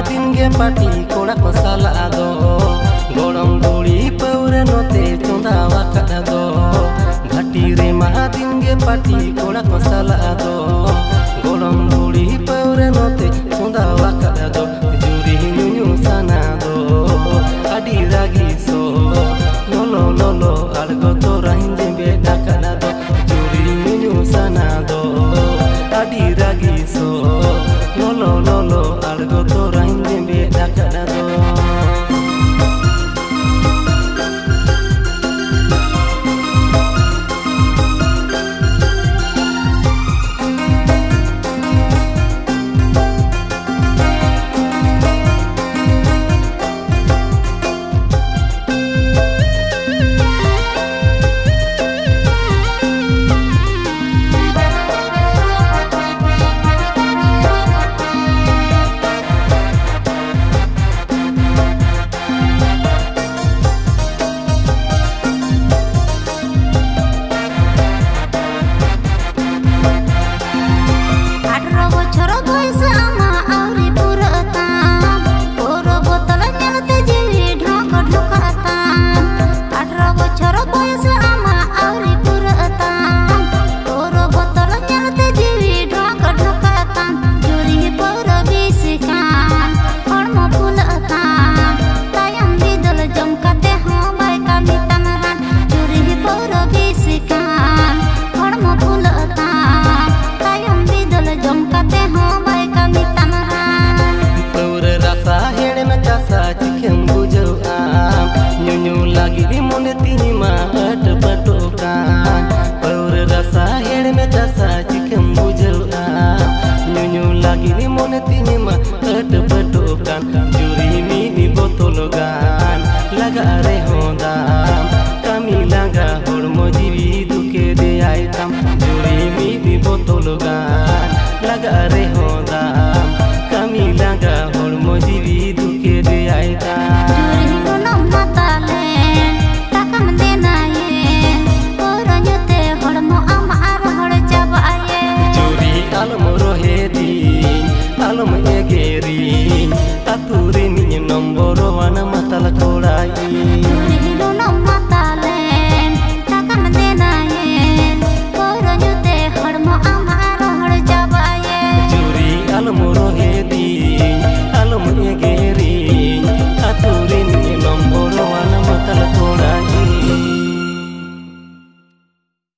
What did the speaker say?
दिन गे पाटी कोड़ा को साला दो गोड़म बुड़ी पौरे नोते चंदा वाका दो घाटी रे महा दिन गे पाटी कोड़ा को साला दो गोड़म बुड़ी पौरे नोते चंदा वाका दो जुरी नुनु साना दो आडी रागी सो लोलो लोलो अलगो तो राहिंदे बेदा kana do जुरी नुनु साना दो आडी रागी सो लोलो लोलो अलगो तो राहिंदे बेदा kana do Gini mon tini ma at patokan juri mi di botologan laga are hondam kami laga hormo jibi duke de aitam juri mi di botologan laga are hondam kami laga hormo jibi duke de aitam juri kono matale takam denaye koranyote hormo amar hor jabaye juri almo rohedi alum egeri aturi ni nomboro wana matal kodai